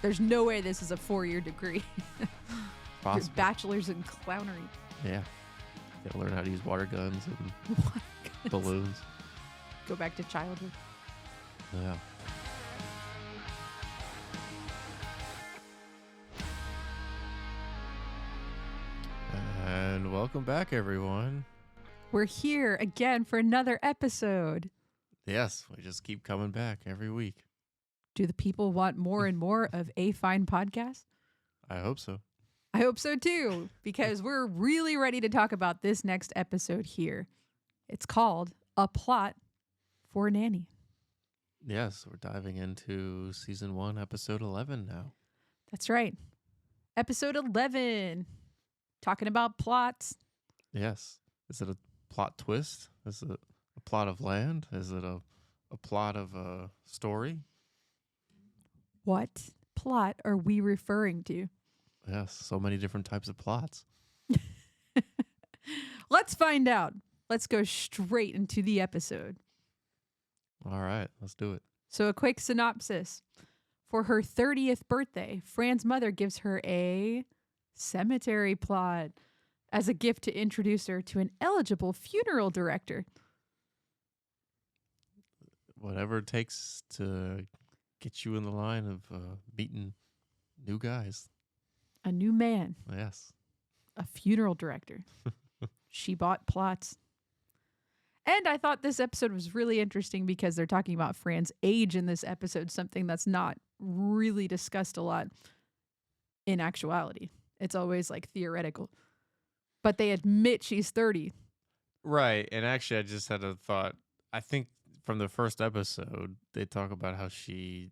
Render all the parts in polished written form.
There's no way this is a 4-year degree. Your Possible. bachelor's in clownery. Yeah. Gotta learn how to use water guns and balloons. Go back to childhood. Yeah. And welcome back, everyone. We're here again for another episode. Yes, we just keep coming back every week. Do the people want more and more of A Fine Podcast? I hope so. I hope so too, because we're really ready to talk about this next episode here. It's called A Plot for Nanny. Yes, we're diving into season 1, episode 11 now. That's right. Episode 11. Talking about plots. Yes. Is it a plot twist? Is it a plot of land? Is it a plot of a story? What plot are we referring to? Yes, so many different types of plots. Let's find out. Let's go straight into the episode. All right, let's do it. So a quick synopsis. For her 30th birthday, Fran's mother gives her a cemetery plot as a gift to introduce her to an eligible funeral director. Whatever it takes to get you in the line of meeting new guys. A new man, Yes. a funeral director. She bought plots. And I thought this episode was really interesting because they're talking about Fran's age in this episode, something that's not really discussed a lot in actuality. It's always like theoretical. But they admit she's 30. Right. And actually, I just had a thought. I think from the first episode, they talk about how she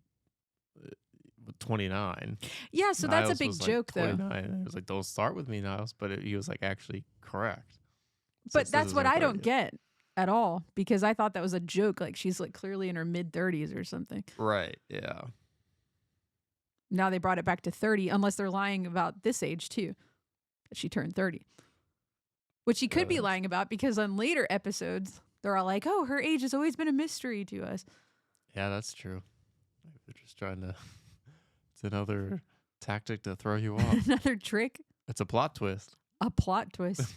was 29. Yeah, so that's a Niles big was, joke, like, though. 29. And it was like, don't start with me, Niles. But he was like actually correct. So But it says that's it's what her I don't 30th. get at all, because I thought that was a joke. Like she's like clearly in her mid-30s or something. Right. Yeah. Now they brought it back to 30, unless they're lying about this age too, that she turned 30. Which she could be lying about, because on later episodes, they're all like, oh, her age has always been a mystery to us. Yeah, that's true. They're just trying to. It's another tactic to throw you off. Another trick, It's a plot twist. a plot twist,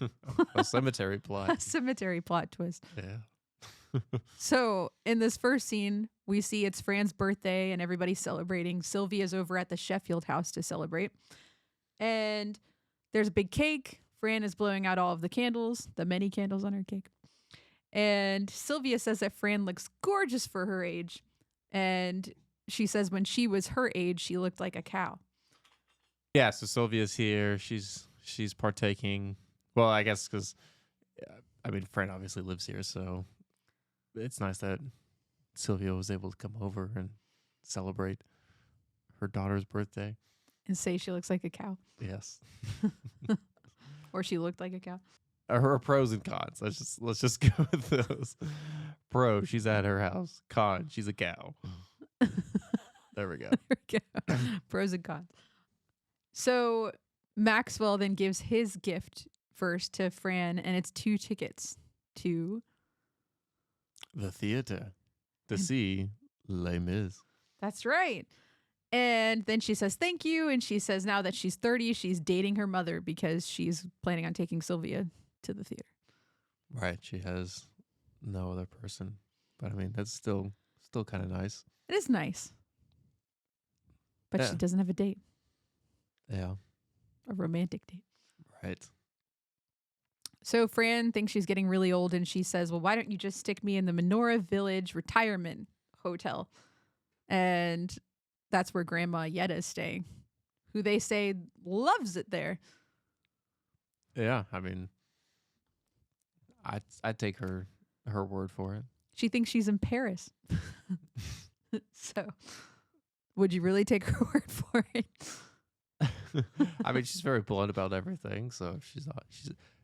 A cemetery a plot. cemetery plot twist. Yeah. So in this first scene, we see it's Fran's birthday and everybody's celebrating. Sylvia's over at the Sheffield house to celebrate. And there's a big cake. Fran is blowing out all of the candles, the many candles on her cake. And Sylvia says that Fran looks gorgeous for her age. And she says when she was her age, she looked like a cow. Yeah, so Sylvia's here. She's partaking. Well, I guess because, I mean, Fran obviously lives here, so it's nice that Sylvia was able to come over and celebrate her daughter's birthday. And say she looks like a cow. Yes. Or she looked like a cow. Her pros and cons. Let's just go with those. Pro, she's at her house. Con, she's a cow. There we go. Pros and cons. So Maxwell then gives his gift first to Fran, and it's 2 tickets to The theater to see Les Mis. That's right. And then she says thank you, and she says now that she's 30, she's dating her mother because she's planning on taking Sylvia to the theater. Right. She has no other person. But I mean, that's still kind of nice. It is nice. But Yeah. she doesn't have a date, Yeah. a romantic date. Right. So Fran thinks she's getting really old, and she says, well, why don't you just stick me in the Menorah Village Retirement Hotel? And that's where Grandma Yetta is staying, who they say loves it there. Yeah. I mean, I'd take her word for it. She thinks she's in Paris. So would you really take her word for it? I mean, she's very blunt about everything. So if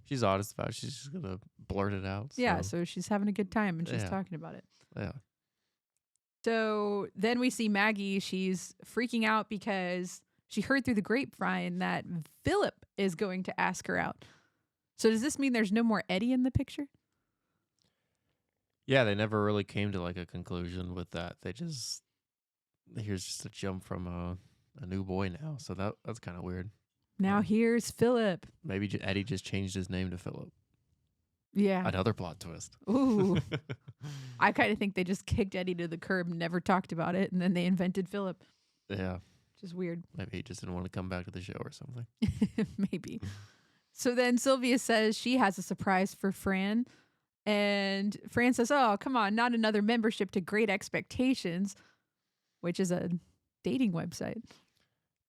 she's honest about it, she's just gonna blurt it out. Yeah, so she's having a good time and she's Yeah. talking about it. Yeah. So then we see Maggie. She's freaking out because she heard through the grapevine that Philip is going to ask her out. So does this mean there's no more Eddie in the picture? Yeah, they never really came to like a conclusion with that. Here's just a jump from a new boy now. So that's kind of weird. Now here's Philip. Maybe Eddie just changed his name to Philip. Yeah. Another plot twist. Ooh. I kind of think they just kicked Eddie to the curb, never talked about it, and then they invented Philip. Yeah. Which is weird. Maybe he just didn't want to come back to the show or something. Maybe. So then Sylvia says she has a surprise for Fran. And Fran says, oh, come on, not another membership to Great Expectations, which is a dating website.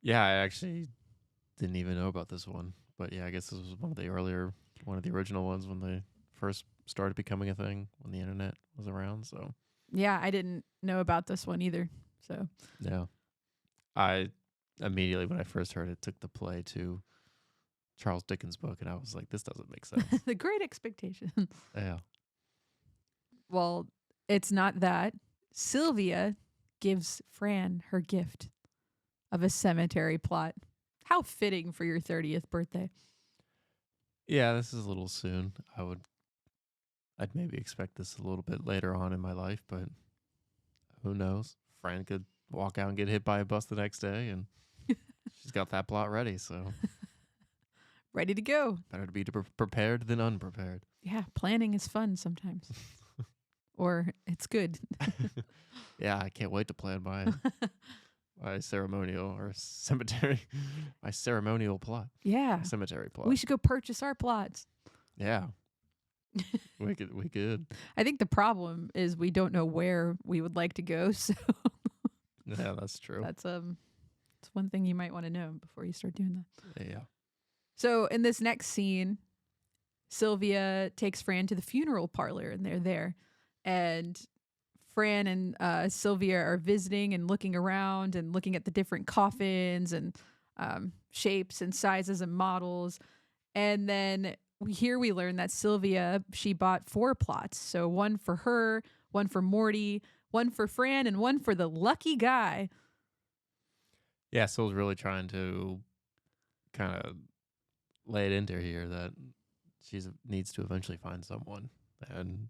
Yeah, I actually didn't even know about this one. But yeah, I guess this was one of the original ones when they first started becoming a thing, when the internet was around. So yeah, I didn't know about this one either. So yeah, I immediately, when I first heard it, took the play to Charles Dickens' book, and I was like, this doesn't make sense. The Great Expectation. Yeah. Well, it's not that. Sylvia gives Fran her gift of a cemetery plot. How fitting for your 30th birthday. Yeah, this is a little soon. I'd maybe expect this a little bit later on in my life, but who knows? Fran could walk out and get hit by a bus the next day, and she's got that plot ready, so ready to go. better to be prepared than unprepared. Yeah, planning is fun sometimes. Or it's good. Yeah, I can't wait to plan my ceremonial or cemetery, my ceremonial plot. Yeah. Cemetery plot. We should go purchase our plots. Yeah. We could. I think the problem is we don't know where we would like to go, so Yeah, that's true. that's one thing you might want to know before you start doing that. Yeah. So in this next scene, Sylvia takes Fran to the funeral parlor, and they're there. And Fran and Sylvia are visiting and looking around and looking at the different coffins and shapes and sizes and models. And then here we learn that Sylvia, she bought 4 plots. So one for her, one for Morty, one for Fran, and one for the lucky guy. Yeah, Syl's really trying to kind of lay it into here that she needs to eventually find someone. And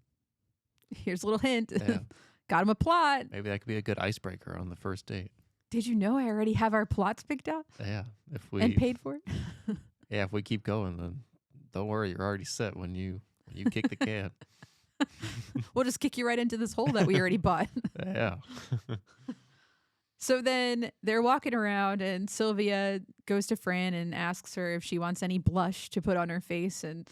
Here's a little hint. yeah, Got him a plot. maybe that could be a good icebreaker on the first date. Did you know I already have our plots picked out Yeah, and paid for? if we keep going, then don't worry, you're already set when you kick the can. We'll just kick you right into this hole that we already bought. Yeah. So then they're walking around, and Sylvia goes to Fran and asks her if she wants any blush to put on her face. And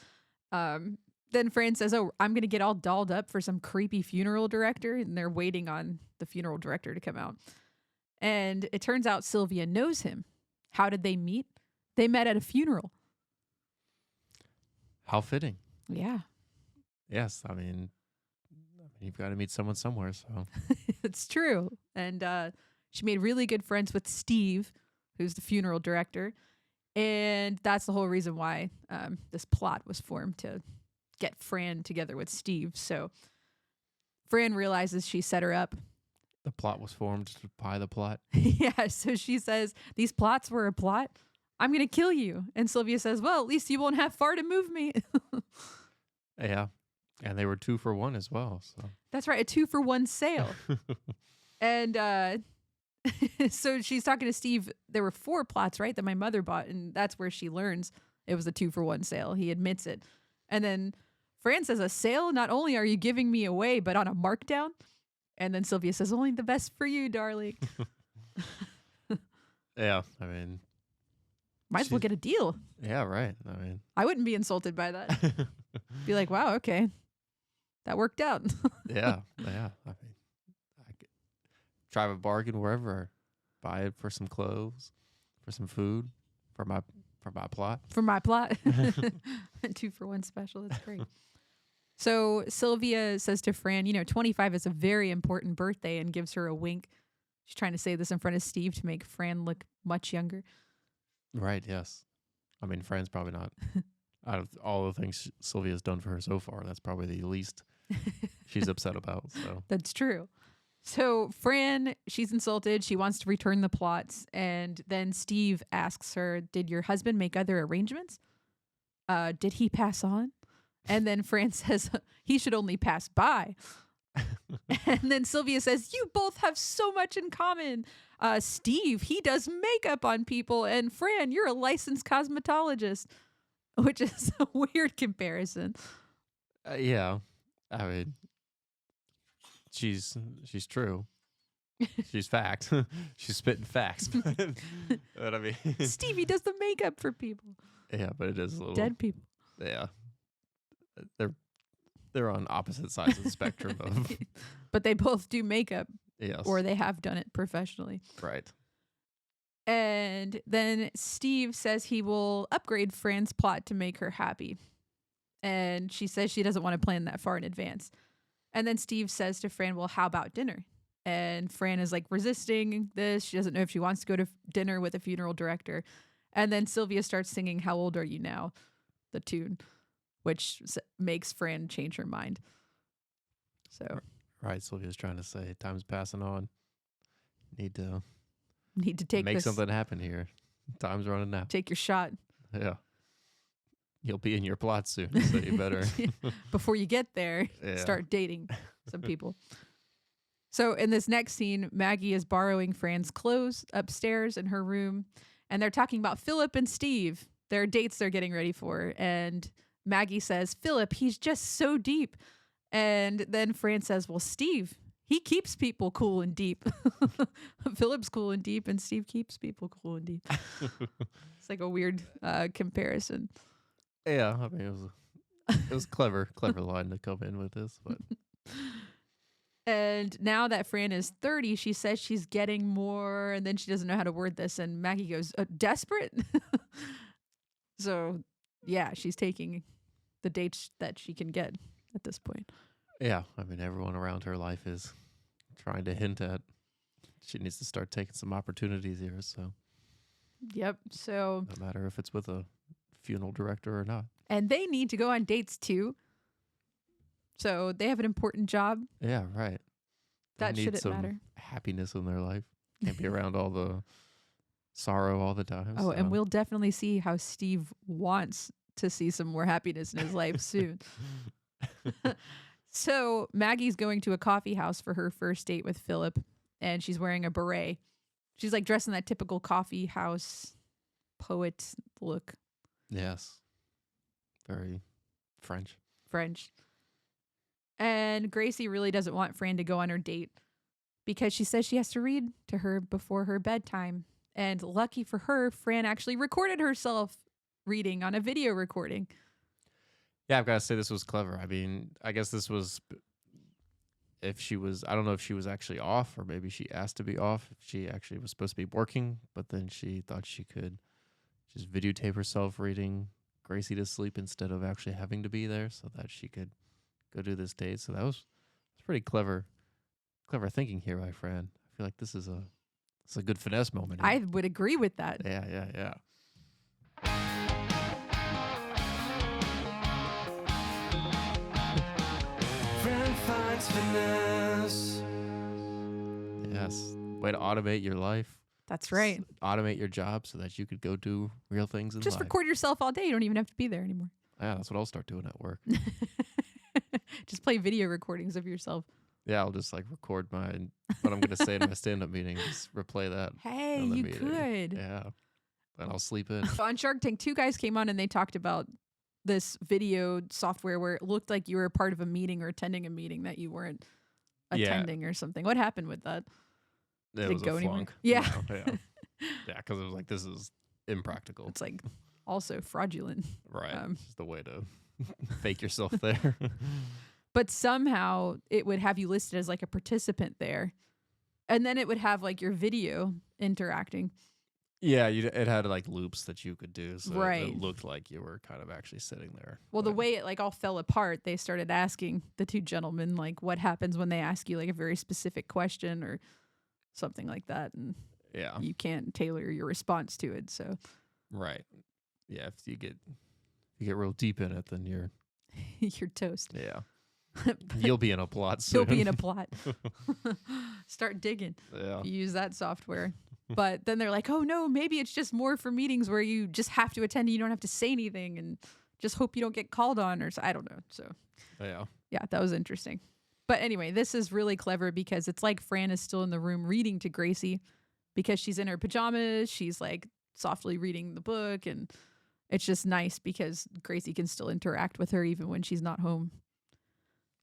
then Fran says, oh, I'm going to get all dolled up for some creepy funeral director. And they're waiting on the funeral director to come out. And it turns out Sylvia knows him. How did they meet? They met at a funeral. How fitting. Yeah. Yes, I mean you've got to meet someone somewhere, so. It's true. And she made really good friends with Steve, who's the funeral director. And that's the whole reason why this plot was formed, to get Fran together with Steve. So Fran realizes she set her up. The plot was formed to buy the plot. Yeah, so she says, these plots were a plot. I'm going to kill you. And Sylvia says, well, at least you won't have far to move me. Yeah. And they were 2 for 1 as well. So That's right, a 2-for-1 sale. And so she's talking to Steve. There were 4 plots, right, that my mother bought. And that's where she learns it was a 2-for-1 sale. He admits it. And then Fran says, a sale? Not only are you giving me away, but on a markdown? And then Sylvia says, only the best for you, darling. yeah, I mean, might as well get a deal. Yeah, right. I mean, I wouldn't be insulted by that. Be like, wow, okay. That worked out. yeah. I mean, I could try a bargain wherever. Buy it for some clothes, for some food, for my plot. For my plot. 2-for-1 special. That's great. So Sylvia says to Fran, 25 is a very important birthday, and gives her a wink. She's trying to say this in front of Steve to make Fran look much younger. Right, yes. I mean, Fran's probably not, out of all the things Sylvia's done for her so far, that's probably the least she's upset about. So That's true. So Fran, she's insulted. She wants to return the plots. And then Steve asks her, did your husband make other arrangements? Did he pass on? And then Fran says, he should only pass by. And then Sylvia says, you both have so much in common. Steve, he does makeup on people. And Fran, you're a licensed cosmetologist, which is a weird comparison. Yeah. I mean, she's true. She's fact. She's spitting facts. But I mean, Stevie does the makeup for people. yeah, but it is a little Dead people. Yeah, they're on opposite sides of the spectrum of. But they both do makeup, Yes. or they have done it professionally. Right. And then Steve says he will upgrade Fran's plot to make her happy. And she says she doesn't want to plan that far in advance. And then Steve says to Fran, well, how about dinner? And Fran is like resisting this. She doesn't know if she wants to go to dinner with a funeral director. And then Sylvia starts singing How Old Are You Now? The tune, which makes Fran change her mind. So, right, Sylvia's trying to say time's passing on. Need to take something happen here. Time's running out. Take your shot. Yeah. You'll be in your plot soon, so you better. Before you get there, start dating some people. So in this next scene, Maggie is borrowing Fran's clothes upstairs in her room, and they're talking about Philip and Steve, their dates they're getting ready for. And Maggie says, Philip, he's just so deep. And then Fran says, well, Steve, he keeps people cool and deep. Philip's cool and deep, and Steve keeps people cool and deep. It's like a weird comparison. Yeah, I mean, it was clever line to come in with this, but. And now that Fran is 30, she says she's getting more, and then she doesn't know how to word this. And Maggie goes, desperate? So, yeah, she's taking the dates that she can get at this point. Yeah, I mean, everyone around her life is trying to hint at she needs to start taking some opportunities here. So, yep. So, no matter if it's with a funeral director or not. And they need to go on dates too. So they have an important job. Yeah, right. That shouldn't matter. Happiness in their life. Can't be around all the sorrow all the time. Oh, and we'll definitely see how Steve wants to see some more happiness in his life soon. So Maggie's going to a coffee house for her first date with Philip, and she's wearing a beret. She's like dressed in that typical coffee house poet look. Yes. Very French. And Gracie really doesn't want Fran to go on her date because she says she has to read to her before her bedtime. And lucky for her, Fran actually recorded herself reading on a video recording. Yeah, I've got to say this was clever. I mean, I guess this was I don't know if she was actually off or maybe she asked to be off. If she actually was supposed to be working, but then she thought she could just videotape herself reading Gracie to sleep instead of actually having to be there so that she could go do this date. So it's pretty clever thinking here by Fran. I feel like this is a good finesse moment here. I would agree with that. Yeah. Fran finds finesse. Yes. Way to automate your life. That's right. Automate your job so that you could go do real things in life. Just record yourself all day. You don't even have to be there anymore. Yeah, that's what I'll start doing at work. Just play video recordings of yourself. Yeah, I'll just like record what I'm going to say in my stand-up meeting. Just replay that. Hey, in the you meeting. could. Yeah, and I'll sleep in. On Shark Tank, 2 guys came on and they talked about this video software where it looked like you were a part of a meeting or attending a meeting that you weren't attending or something. What happened with that? It was go a anywhere? flunk. Yeah. No, yeah, because it was like, this is impractical. It's like also fraudulent. Right. It's just a way to fake yourself there. But somehow it would have you listed as like a participant there. And then it would have like your video interacting. Yeah, it had like loops that you could do. So right. It looked like you were kind of actually sitting there. Well, the way it like all fell apart, they started asking the 2 gentlemen like what happens when they ask you like a very specific question or something like that. And yeah, you can't tailor your response to it. So right. Yeah, if you get real deep in it, then you're you're toast. Yeah. You'll be in a plot soon. You'll be in a plot. Start digging. Yeah. If you use that software. But then they're like, oh no, maybe it's just more for meetings where you just have to attend and you don't have to say anything and just hope you don't get called on or so. I don't know. So yeah, that was interesting. But anyway, this is really clever because it's like Fran is still in the room reading to Gracie because she's in her pajamas. She's like softly reading the book, and it's just nice because Gracie can still interact with her even when she's not home.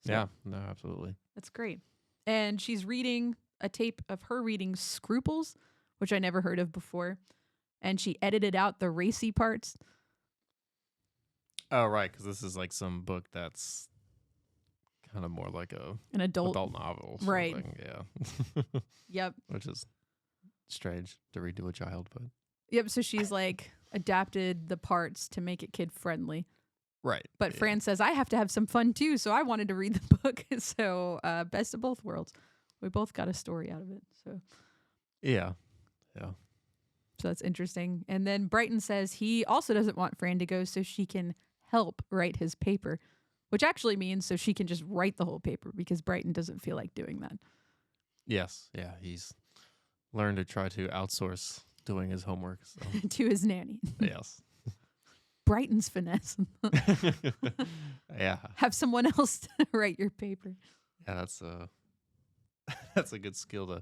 So Yeah, no, absolutely. that's great. And she's reading a tape of her reading Scruples, which I never heard of before. And she edited out the racy parts. Oh, right, because this is like some book that's kind of more like An adult. novel. Right. Something. Yeah. Yep. Which is strange to read to a child, but Yep. So she's like adapted the parts to make it kid friendly. right. But yeah. Fran says, I have to have some fun too. So I wanted to read the book. So best of both worlds. We both got a story out of it. So Yeah. that's interesting. And then Brighton says he also doesn't want Fran to go so she can help write his paper, which actually means so she can just write the whole paper because Brighton doesn't feel like doing that. Yes. Yeah. He's learned to try to outsource doing his homework. So. To his nanny. Yes. Brighton's finesse. Yeah. Have someone else to write your paper. Yeah. That's a good skill to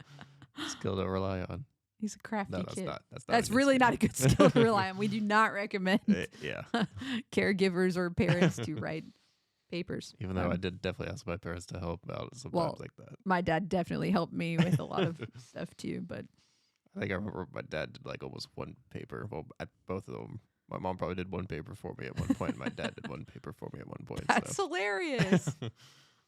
rely on. He's a crafty No, that's kid. not. That's That's a good really skill. not a good skill to rely on. We do not recommend Yeah. caregivers or parents to write papers. Even though I did definitely ask my parents to help out sometimes Well, like that. My dad definitely helped me with a lot of stuff too, but I think I remember my dad did like almost one paper. Well, at both of them. My mom probably did one paper for me at one point. My dad did one paper for me at one point. that's hilarious.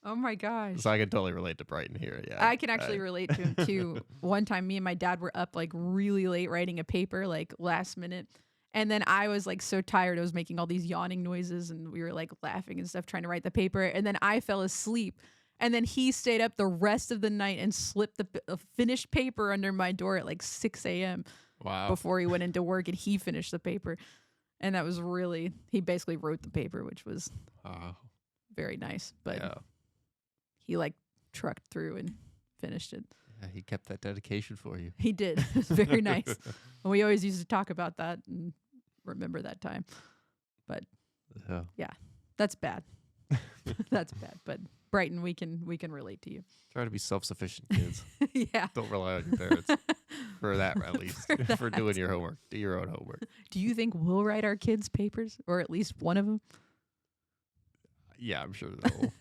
Oh my gosh. So I can totally relate to Brighton here. Yeah. I can actually relate to him too. One time me and my dad were up like really late writing a paper, like last minute. And then I was like so tired. I was making all these yawning noises and we were like laughing and stuff trying to write the paper. And then I fell asleep. And then he stayed up the rest of the night and slipped the finished paper under my door at like 6 a.m. Wow. before he went into work, and he finished the paper. And that was really, he basically wrote the paper, which was very nice. But yeah. he like trucked through and finished it. Yeah, he kept that dedication for you. He did. It was very nice. And we always used to talk about that and remember that time. But Yeah. that's bad. That's bad. But Brighton, we can relate to you. Try to be self-sufficient, kids. Yeah. Don't rely on your parents for that, at least. For For that. doing your homework. Do your own homework. Do you think we'll write our kids' papers, or at least one of them? Yeah, I'm sure they'll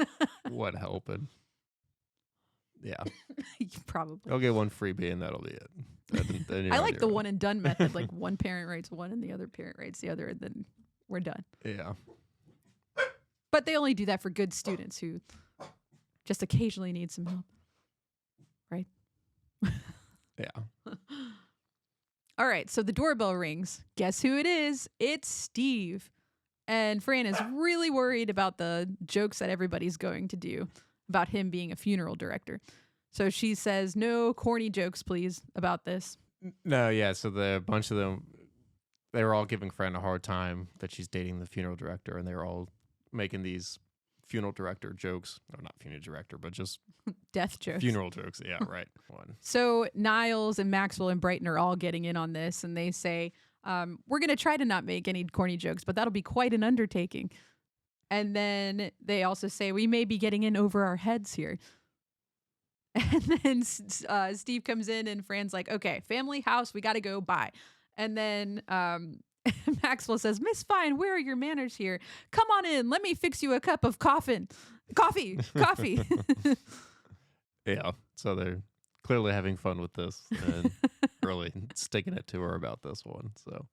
want help. And yeah. Probably. They'll get one freebie and that'll be it. Then you're I on like your the own. one and done method. Like one parent writes one and the other parent writes the other, and then we're done. Yeah. But they only do that for good students who just occasionally need some help. Right? Yeah. All right, so the doorbell rings. Guess who it is? It's Steve. And Fran is really worried about the jokes that everybody's going to do about him being a funeral director. So she says, no corny jokes, please, about this. No, yeah. So the bunch of them, they were all giving Fran a hard time that she's dating the funeral director, and they were all making these funeral director jokes. No, not funeral director, but just Death jokes. funeral jokes. Yeah, right. One. So Niles and Maxwell and Brighton are all getting in on this, and they say, we're going to try to not make any corny jokes, but that'll be quite an undertaking. And then they also say, we may be getting in over our heads here. And then Steve comes in and Fran's like, okay, family house, we got to go, bye. And then Maxwell says, Miss Fine, where are your manners here? Come on in. Let me fix you a cup of coffee. Yeah. So they're clearly having fun with this and really sticking it to her about this one. So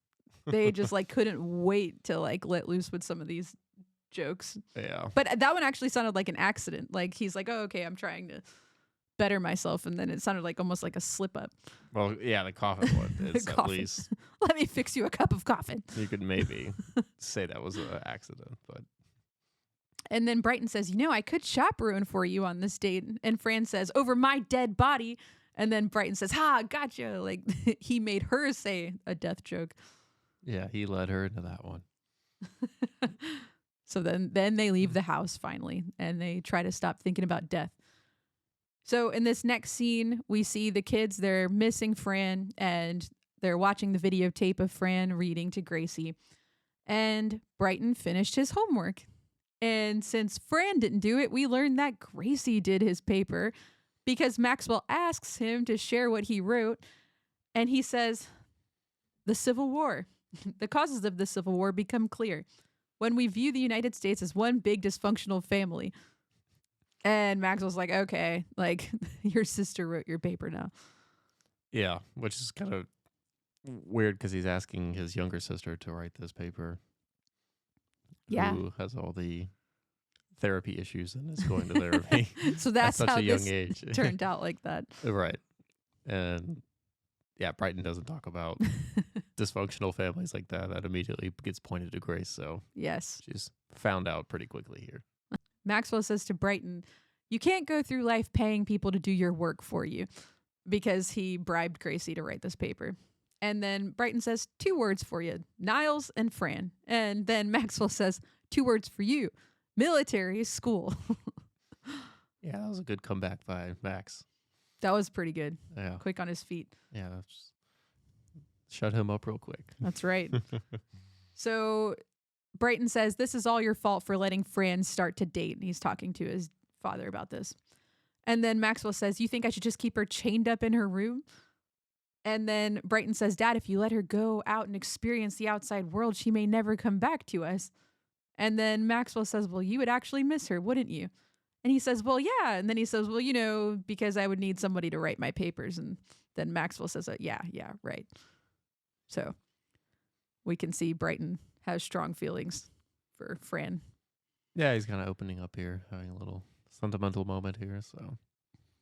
They just like couldn't wait to like let loose with some of these jokes. yeah. But that one actually sounded like an accident. Like he's like, oh, okay, I'm trying to better myself. And then it sounded like almost like a slip up. Well, yeah, the coffin one is at coffin. least Let me fix you a cup of coffee. you could maybe say that was an accident, but And then Brighton says, I could chaperone for you on this date. And Fran says, over my dead body. And then Brighton says, ha, gotcha. Like he made her say a death joke. yeah, he led her into that one. So then they leave the house finally, and they try to stop thinking about death. So in this next scene, we see the kids, they're missing Fran, and they're watching the videotape of Fran reading to Gracie. And Brighton finished his homework. And since Fran didn't do it, we learned that Gracie did his paper because Maxwell asks him to share what he wrote. And he says, the Civil War. The causes of the Civil War become clear when we view the United States as one big dysfunctional family. And Maxwell's like, okay, like your sister wrote your paper now. Yeah, which is kind of weird because he's asking his younger sister to write this paper. Yeah. Who has all the therapy issues and is going to therapy So at that's such how a young this age. turned out like that. Right. And yeah, Brighton doesn't talk about dysfunctional families like that. That immediately gets pointed to Grace. So Yes. she's found out pretty quickly here. Maxwell says to Brighton, you can't go through life paying people to do your work for you, because he bribed Gracie to write this paper. And then Brighton says 2 words for you, Niles and Fran. And then Maxwell says 2 words for you, military school. Yeah, that was a good comeback by Max. That was pretty good. Yeah. Quick on his feet. Yeah. Just shut him up real quick. That's right. So Brighton says, this is all your fault for letting Fran start to date. And he's talking to his father about this. And then Maxwell says, you think I should just keep her chained up in her room? And then Brighton says, Dad, if you let her go out and experience the outside world, she may never come back to us. And then Maxwell says, well, you would actually miss her, wouldn't you? And he says, well, yeah. And then he says, well, you know, because I would need somebody to write my papers. And then Maxwell says, yeah, right. So we can see Brighton has strong feelings for Fran. Yeah, he's kind of opening up here, having a little sentimental moment here. So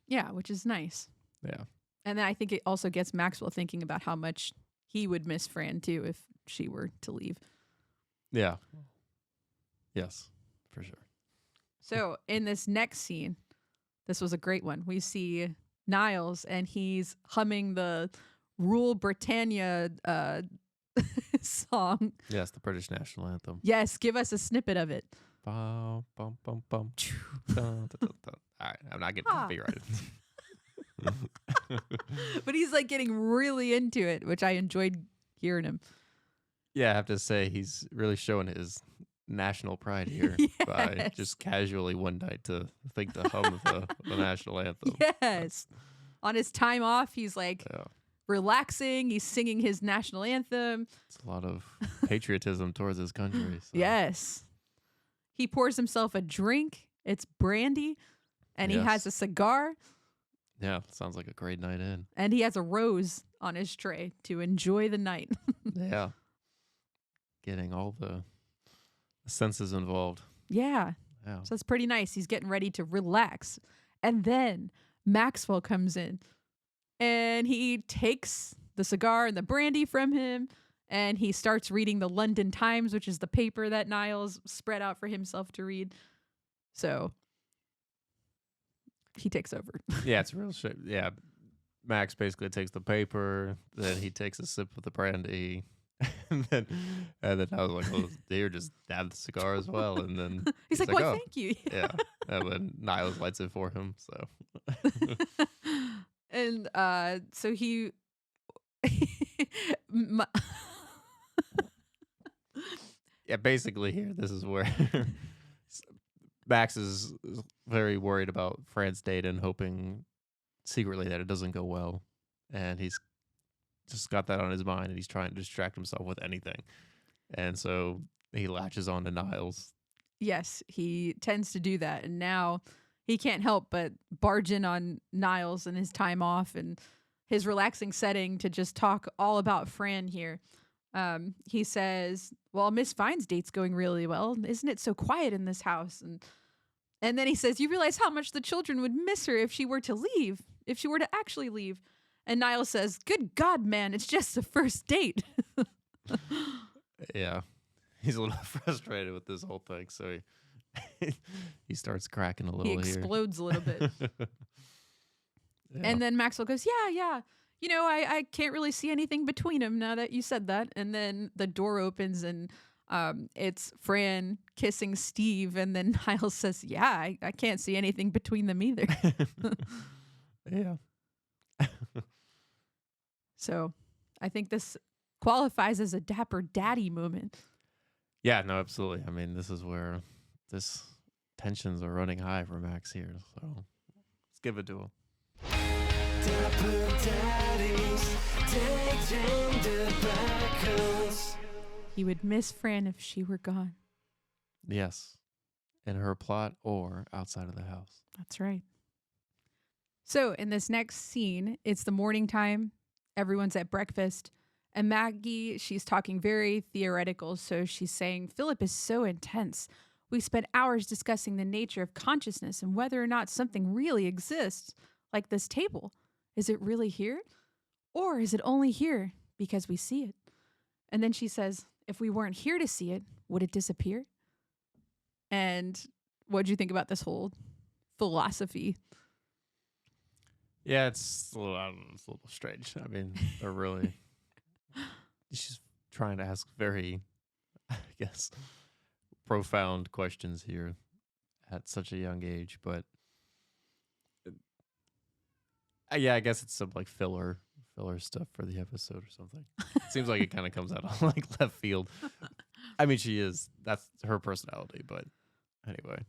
Yeah, which is nice. yeah. And then I think it also gets Maxwell thinking about how much he would miss Fran too if she were to leave. Yeah. Yes, for sure. So in this next scene, this was a great one. We see Niles and he's humming the Rule Britannia song. Yes, the British national anthem. Yes, give us a snippet of it. Bum, bum, bum, bum. Dun, dun, dun, dun. All right, I'm not getting copyrighted. But he's like getting really into it, which I enjoyed hearing him. Yeah, I have to say he's really showing his national pride here by Yes. just casually one night to think to hum the national anthem. Yes. On his time off, he's like Yeah, relaxing. He's singing his national anthem. it's a lot of patriotism towards his country. So. Yes. He pours himself a drink. It's brandy. And he Yes. has a cigar. Yeah, sounds like a great night in. And he has a rose on his tray to enjoy the night. Yeah. Getting all the senses involved. Yeah. Yeah. So it's pretty nice. He's getting ready to relax. And then Maxwell comes in and he takes the cigar and the brandy from him and he starts reading the London Times, which is the paper that Niles spread out for himself to read. So he takes over. Yeah, it's real shit. Yeah. Max basically takes the paper, then he takes a sip of the brandy. And then I was like, well, here, just have the cigar as well. And then He's like, well, oh. thank you. Yeah. And then Niles lights it for him. So And so he my- yeah, basically here, this is where Max is very worried about Fran's date and hoping secretly that it doesn't go well. And he's just got that on his mind and he's trying to distract himself with anything. And so he latches on to Niles. Yes, he tends to do that. And now he can't help but barge in on Niles and his time off and his relaxing setting to just talk all about Fran here. He says, well, Miss Vine's date's going really well. Isn't it so quiet in this house? And then he says, you realize how much the children would miss her if she were to leave, if she were to actually leave. And Niles says, good God, man, it's just the first date. Yeah. He's a little frustrated with this whole thing. So he starts cracking a little He here. explodes a little bit. Yeah. And then Maxwell goes, yeah. You know, I can't really see anything between them now that you said that. And then the door opens and it's Fran kissing Steve. And then Niles says, yeah, I can't see anything between them either. Yeah. So I think this qualifies as a dapper daddy moment. Yeah, no, absolutely. I mean, this is where this tensions are running high for Max here, so let's give it to him. Dapper daddies, dating the backers. He would miss Fran if she were gone. Yes, in her plot or outside of the house. That's right. So in this next scene, it's the morning time. Everyone's at breakfast. And Maggie, she's talking very theoretical. So she's saying, Philip is so intense. We spent hours discussing the nature of consciousness and whether or not something really exists, like this table. Is it really here? Or is it only here because we see it? And then she says, if we weren't here to see it, would it disappear? And what'd you think about this whole philosophy? Yeah, it's a little, I don't know, it's a little strange. I mean, they're really, she's trying to ask very, I guess, profound questions here at such a young age. But yeah, I guess it's some like filler stuff for the episode or something. It seems like it kind of comes out of like left field. I mean, that's her personality, but anyway.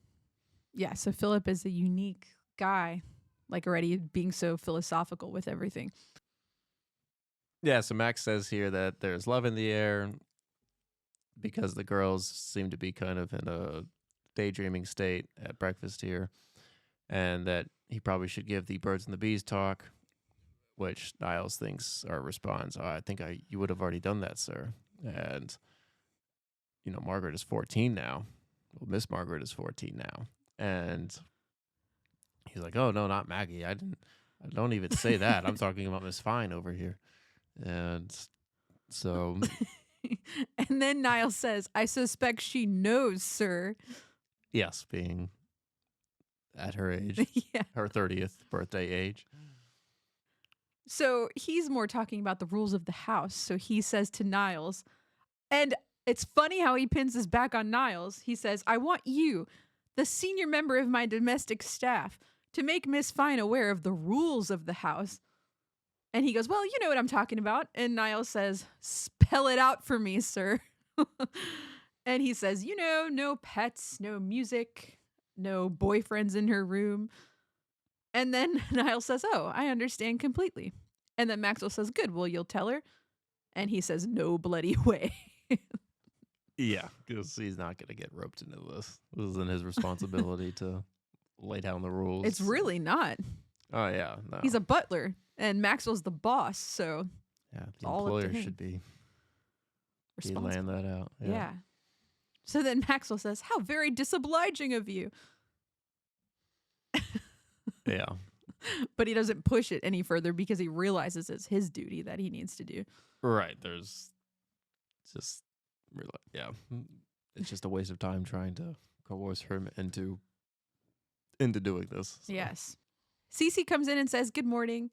Yeah, so Philip is a unique guy, like already being so philosophical with everything. Yeah, so Max says here that there's love in the air because the girls seem to be kind of in a daydreaming state at breakfast here, and that he probably should give the birds and the bees talk, which Niles thinks or responds, I think you would have already done that, sir. And, Margaret is 14 now. Well, Miss Margaret is 14 now. And he's like, oh, no, not Maggie. I don't even say that. I'm talking about Miss Fine over here. And so... And then Niles says, I suspect she knows, sir. Yes, being at her age, Yeah. her 30th birthday age. So he's more talking about the rules of the house. So he says to Niles, and it's funny how he pins his back on Niles. He says, I want you, the senior member of my domestic staff, to make Miss Fine aware of the rules of the house. And he goes, well, you know what I'm talking about. And Niles says, spell it out for me, sir. And he says, no pets, no music, no boyfriends in her room. And then Niles says, oh, I understand completely. And then Maxwell says, good, well, you'll tell her. And he says, no bloody way. Yeah, because he's not going to get roped into this. This isn't his responsibility to lay down the rules. It's really not. Oh, yeah. No. He's a butler, and Maxwell's the boss, so yeah, the all up to employer him. should be responsible. laying that out. Yeah. So then Maxwell says, how very disobliging of you. Yeah. But he doesn't push it any further because he realizes it's his duty that he needs to do. Right. There's just, yeah. It's just a waste of time trying to coerce him into doing this. So. Yes. Cece comes in and says, good morning.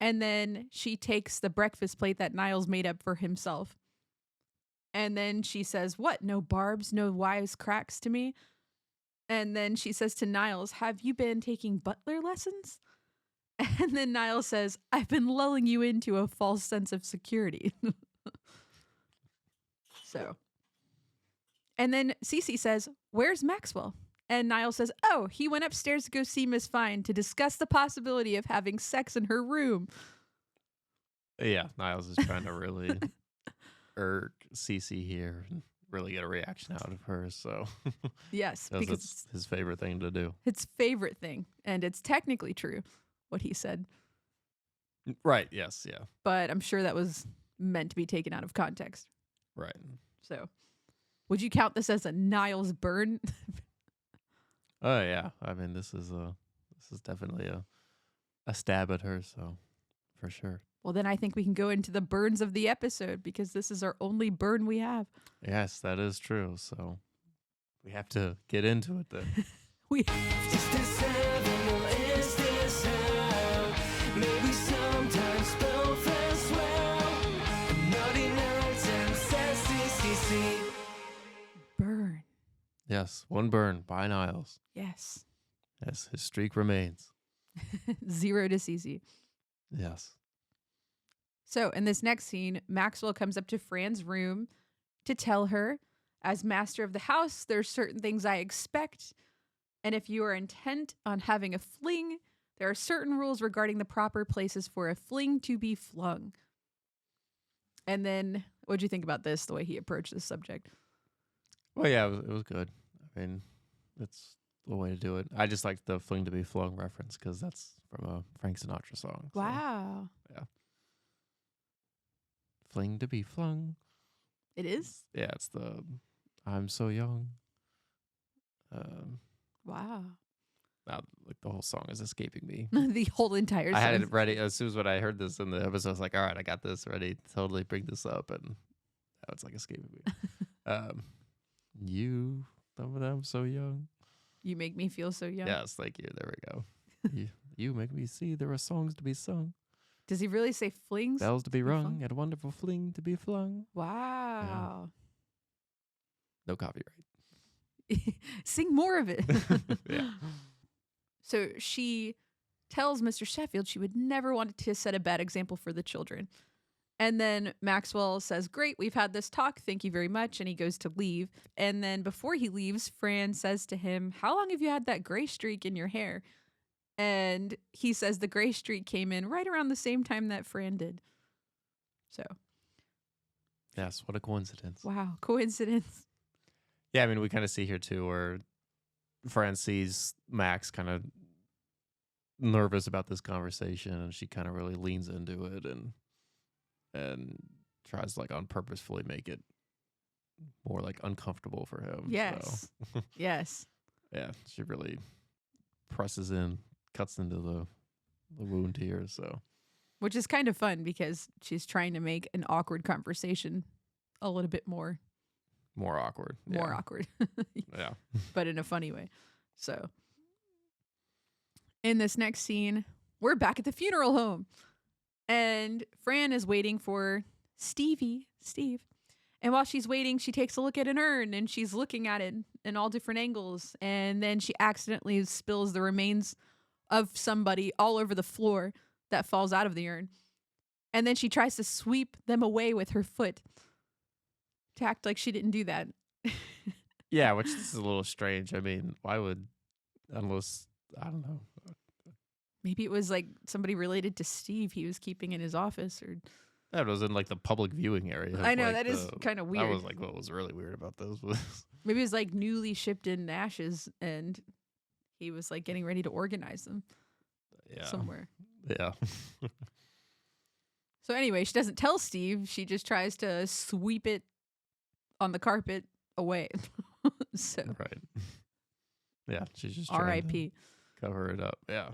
And then she takes the breakfast plate that Niles made up for himself. And then she says, what? No barbs, no wise cracks to me? And then she says to Niles, have you been taking butler lessons? And then Niles says, I've been lulling you into a false sense of security. So. And then Cece says, where's Maxwell? And Niles says, oh, he went upstairs to go see Miss Fine to discuss the possibility of having sex in her room. Yeah, Niles is trying to really irk Cece here and really get a reaction out of her. So Yes, because because it's his favorite thing to do. his favorite thing. And it's technically true, what he said. Right, yes, yeah. But I'm sure that was meant to be taken out of context. Right. So would you count this as a Niles burn? Oh, yeah. I mean, this is definitely a stab at her, so for sure. Well, then I think we can go into the burns of the episode because this is our only burn we have. Yes, that is true. So we have to get into it then. We Is this heaven or is this hell? Maybe sometimes both as well. Naughty nights and sassy. burn. Yes, one burn by Niles. Yes. Yes, his streak remains. 0 to CC. Yes. So in this next scene, Maxwell comes up to Fran's room to tell her As master of the house, there's certain things I expect. And if you are intent on having a fling, there are certain rules regarding the proper places for a fling to be flung. And then, what'd you think about this, the way he approached this subject? Well, yeah, it was good. I mean, it's the way to do it. I just like the fling to be flung reference because that's from a Frank Sinatra song. So, Wow. yeah. Fling to be flung. It is? Yeah, it's the I'm so young. Wow. Now, like the whole song is escaping me. The whole entire song. I had it ready as soon as when I heard this in the episode. I was like, all right, I got this ready to totally bring this up, and now it's like escaping me. You, I'm so young. You make me feel so young. Yes, thank you. There we go. you make me see there are songs to be sung, Does he really say flings? bells to be be rung, flung? and a wonderful fling to be flung. Wow. No copyright. Sing more of it. Yeah. So she tells Mr. Sheffield she would never want to set a bad example for the children. And then Maxwell says, great, we've had this talk. Thank you very much. And he goes to leave. And then before he leaves, Fran says to him, how long have you had that gray streak in your hair? And he says the gray streak came in right around the same time that Fran did. So, Yes, what a coincidence. wow, coincidence. Yeah, I mean, we kind of see here too where Fran sees Max kind of nervous about this conversation, and she kind of really leans into it and tries to, like, on purposefully make it more like uncomfortable for him. Yes. So, Yes. yeah, she really presses in, cuts into the wound here. So Which is kind of fun because she's trying to make an awkward conversation a little bit more awkward. awkward, Yeah. but in a funny way. So in this next scene, we're back at the funeral home, and Fran is waiting for Steve. And while she's waiting, she takes a look at an urn, and she's looking at it in all different angles. And then she accidentally spills the remains of somebody all over the floor that falls out of the urn. And then she tries to sweep them away with her foot to act like she didn't do that. Yeah, which this is a little strange. I mean, why would, unless, I don't know. Maybe it was like somebody related to Steve he was keeping in his office, or That was in like the public viewing area. I know, like, that is kind of weird. That was like what was really weird about those was Maybe it was like newly shipped in ashes and he was like getting ready to organize them somewhere. Yeah. So anyway, she doesn't tell Steve. She just tries to sweep it on the carpet away. So Right. Yeah, she's just trying R.I.P. to cover it up. Yeah.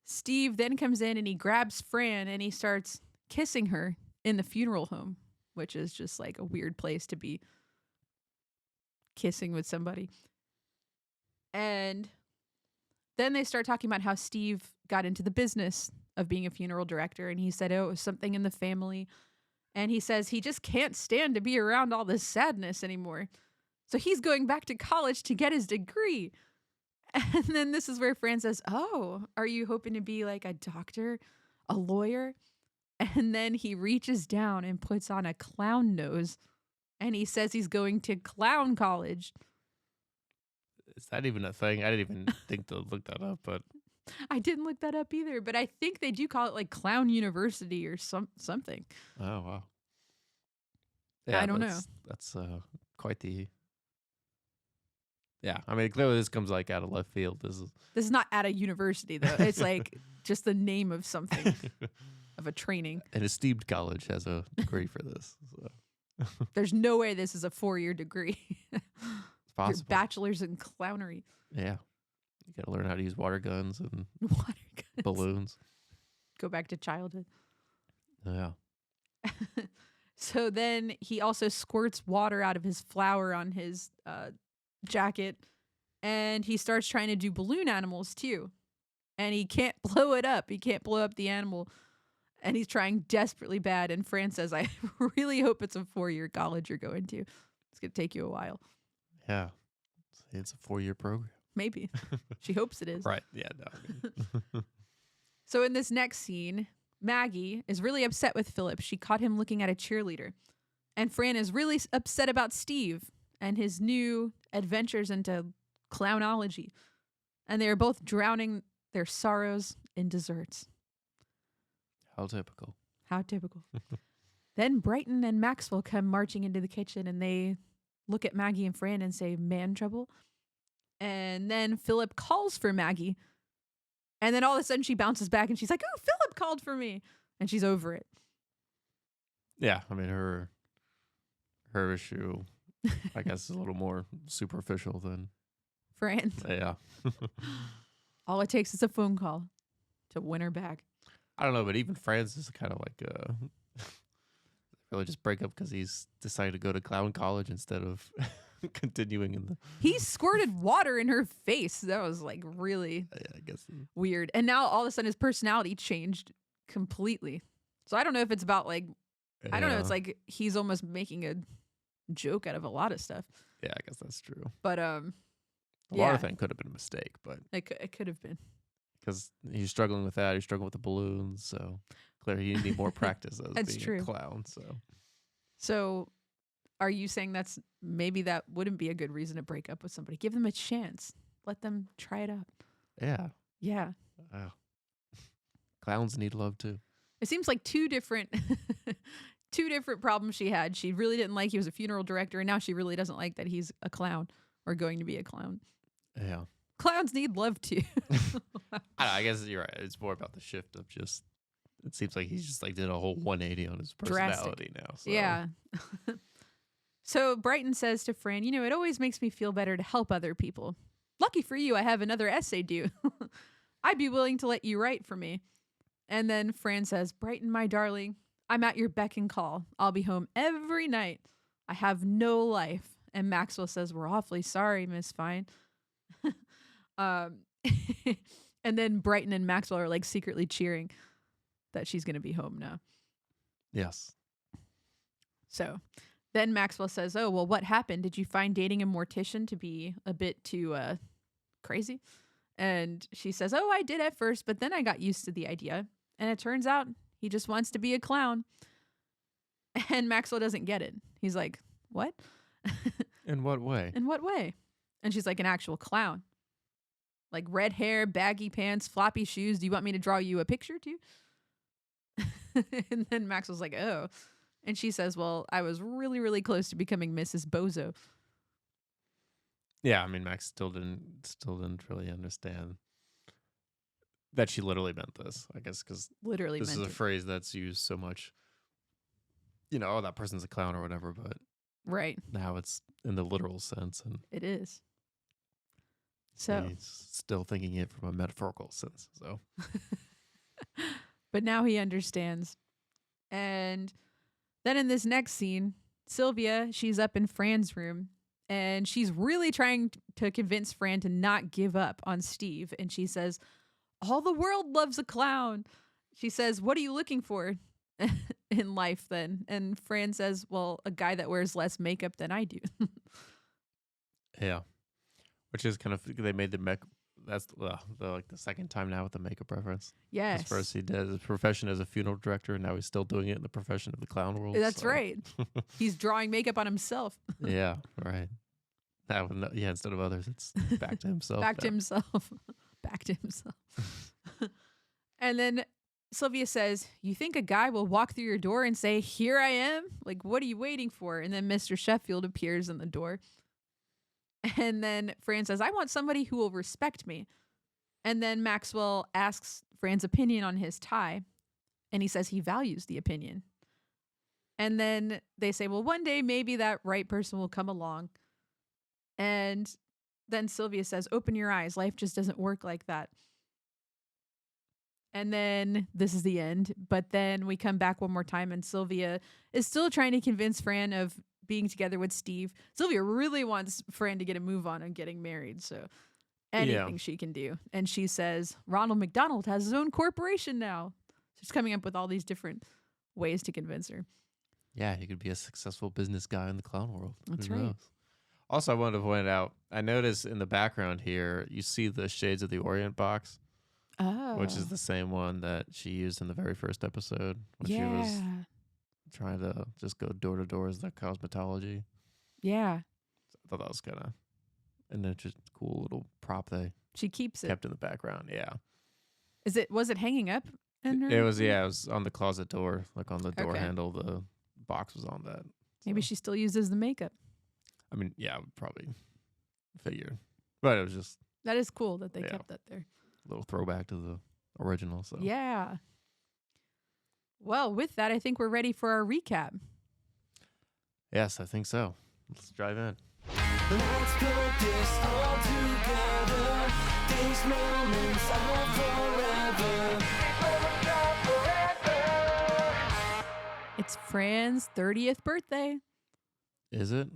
Steve then comes in and he grabs Fran and he starts kissing her in the funeral home, which is just like a weird place to be kissing with somebody. And then they start talking about how Steve got into the business of being a funeral director. And he said, oh, it was something in the family. And he says he just can't stand to be around all this sadness anymore. So he's going back to college to get his degree. And then this is where Fran says, oh, are you hoping to be like a doctor, a lawyer? And then he reaches down and puts on a clown nose. And he says he's going to clown college. Is that even a thing? I didn't even think to look that up, but I didn't look that up either, but I think they do call it like Clown University or something. oh wow. I don't know. That's quite the. Yeah, I mean, clearly this comes like out of left field. This This is not at a university though. It's like just the name of something, is of a training. an esteemed college has a degree for this. So. There's no way this is a 4-year degree. It's Your possible. bachelor's in clownery. Yeah, you got to learn how to use water guns and Water guns. balloons. Go back to childhood. Yeah. So then he also squirts water out of his flower on his jacket, and he starts trying to do balloon animals too. And he can't blow it up. He can't blow up the animal. And he's trying desperately bad. And Fran says, I really hope it's a 4-year college you're going to. It's going to take you a while. Yeah. It's a 4-year program. Maybe. She hopes it is. Right. Yeah. No. So in this next scene, Maggie is really upset with Philip. She caught him looking at a cheerleader. And Fran is really upset about Steve and his new adventures into clownology. And they are both drowning their sorrows in desserts. How typical. How typical. Then Brighton and Maxwell come marching into the kitchen and they look at Maggie and Fran and say, man trouble. And then Philip calls for Maggie. And then all of a sudden she bounces back and she's like, oh, Philip called for me. And she's over it. Yeah, I mean, her issue, I guess, is a little more superficial than Fran. Yeah. All it takes is a phone call to win her back. I don't know, but even Fran's is kind of like really just break up because he's decided to go to clown college instead of continuing in the. He squirted water in her face. That was like really I guess weird. And now all of a sudden his personality changed completely. So I don't know if it's about like, I don't know. It's like he's almost making a joke out of a lot of stuff. Yeah, I guess that's true. But the water thing could have been a mistake, but it could have been. Because he's struggling with that. He's struggling with the balloons. So clearly he need more practice as That's being true. a clown. So are you saying maybe that wouldn't be a good reason to break up with somebody? Give them a chance. Let them try it out. Yeah. Yeah. Clowns need love too. It seems like two different problems she had. She really didn't like he was a funeral director, and now she really doesn't like that he's a clown or going to be a clown. Yeah. Clowns need love too. I guess you're right. It's more about the shift of just. It seems like he's just like did a whole 180 on his personality now. So. Yeah. So Brighton says to Fran, it always makes me feel better to help other people. Lucky for you, I have another essay due. I'd be willing to let you write for me. And then Fran says, Brighton, my darling, I'm at your beck and call. I'll be home every night. I have no life. And Maxwell says, we're awfully sorry, Miss Fine. And then Brighton and Maxwell are like secretly cheering that she's going to be home now. Yes. So then Maxwell says, oh, well, what happened? Did you find dating a mortician to be a bit too crazy? And she says, oh, I did at first, but then I got used to the idea. And it turns out he just wants to be a clown. And Maxwell doesn't get it. He's like, what? In what way? In what way? And she's like, an actual clown. Like red hair, baggy pants, floppy shoes. Do you want me to draw you a picture too? And then Maxwell's like, oh. And she says, well, I was really, really close to becoming Mrs. Bozo. Yeah, I mean, Max still didn't really understand that she literally meant this, I guess, because Literally this meant is a it. phrase that's used so much, oh, that person's a clown or whatever, but Right. now it's in the literal sense, and It is. So, he's still thinking it from a metaphorical sense. So, but now he understands. And then in this next scene, Sylvia, she's up in Fran's room and she's really trying to convince Fran to not give up on Steve. And she says, all the world loves a clown. She says, what are you looking for in life then? And Fran says, well, a guy that wears less makeup than I do. yeah. Which is kind of, they made that's the second time now with the makeup reference. Yes. First he did his profession as a funeral director, and now he's still doing it in the profession of the clown world. That's right. He's drawing makeup on himself. Yeah, right. That one, yeah, instead of others, it's back to himself. Back to himself. Back to himself. And then Sylvia says, you think a guy will walk through your door and say, here I am? Like, what are you waiting for? And then Mr. Sheffield appears in the door. And then Fran says, I want somebody who will respect me. And then Maxwell asks Fran's opinion on his tie. And he says he values the opinion. And then they say, well, one day maybe that right person will come along. And then Sylvia says, open your eyes. Life just doesn't work like that. And then this is the end. But then we come back one more time and Sylvia is still trying to convince Fran of being together with Steve. Sylvia really wants Fran to get a move on and getting married. So anything she can do. And she says, Ronald McDonald has his own corporation now. She's coming up with all these different ways to convince her. Yeah, he could be a successful business guy in the clown world. That's Who right. knows? Also, I wanted to point out, I noticed in the background here, you see the Shades of the Orient box, Oh. which is the same one that she used in the very first episode when she was trying to just go door to door as the cosmetology. Yeah. I thought that was kind of an interesting, cool little prop they She keeps it. kept in the background. Yeah. Was it hanging up in her? It was on the closet door, like on the door Okay. handle. The box was on that. Maybe So, she still uses the makeup. I mean, yeah, I would probably figure. But it was just That is cool that they Yeah. kept that there. a little throwback to the original. So Yeah. Well, with that, I think we're ready for our recap. yes, I think so. Let's drive in. Let's put this all together. These moments are forever. It's Fran's 30th birthday. Is it?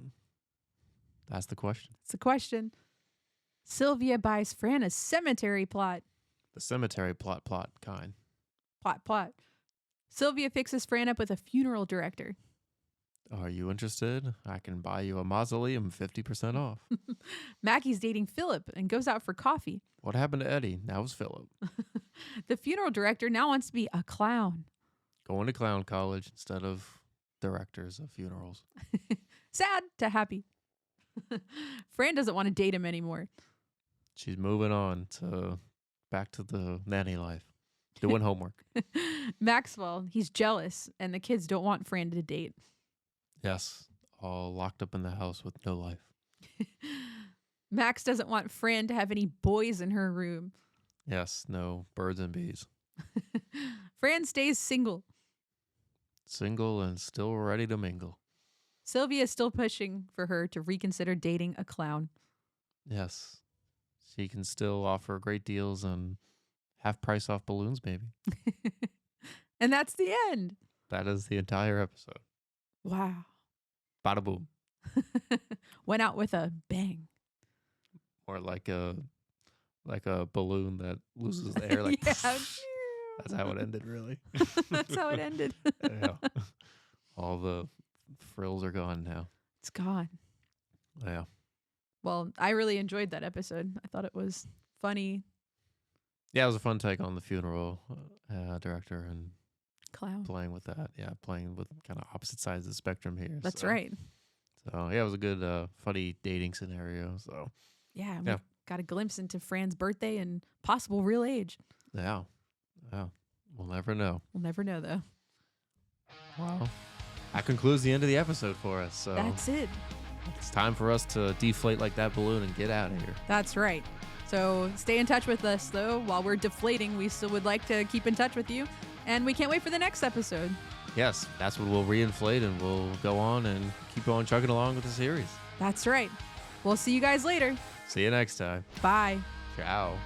That's the question. It's a question. Sylvia buys Fran a cemetery plot. The cemetery plot kind. Plot. Sylvia fixes Fran up with a funeral director. Are you interested? I can buy you a mausoleum 50% off. Maggie's dating Philip and goes out for coffee. What happened to Eddie? Now it's Philip. The funeral director now wants to be a clown. Going to clown college instead of directors of funerals. Sad to happy. Fran doesn't want to date him anymore. She's moving on to back to the nanny life. Doing homework. Maxwell, he's jealous, and the kids don't want Fran to date. Yes. All locked up in the house with no life. Max doesn't want Fran to have any boys in her room. Yes. No birds and bees. Fran stays single. Single and still ready to mingle. Sylvia is still pushing for her to reconsider dating a clown. Yes. She can still offer great deals and half price off balloons, maybe. And that's the end. That is the entire episode. Wow. Bada boom. Went out with a bang. Or like a balloon that loses the air. Like Yeah. that's how it ended, really. That's how it ended. Yeah. All the frills are gone now. It's gone. Yeah. Well, I really enjoyed that episode. I thought it was funny. Yeah, it was a fun take on the funeral director and Clown. playing with that. Yeah, playing with kind of opposite sides of the spectrum here. That's so. right. So, yeah, it was a good, funny dating scenario. So, Yeah. Yeah. We got a glimpse into Fran's birthday and possible real age. yeah. Yeah. We'll never know. We'll never know, though. Well, that concludes the end of the episode for us. So, That's it. it's time for us to deflate like that balloon and get out of here. That's right. So stay in touch with us, though. While we're deflating, we still would like to keep in touch with you. And we can't wait for the next episode. Yes, that's what we'll reinflate and we'll go on and keep on chugging along with the series. That's right. We'll see you guys later. See you next time. Bye. Ciao.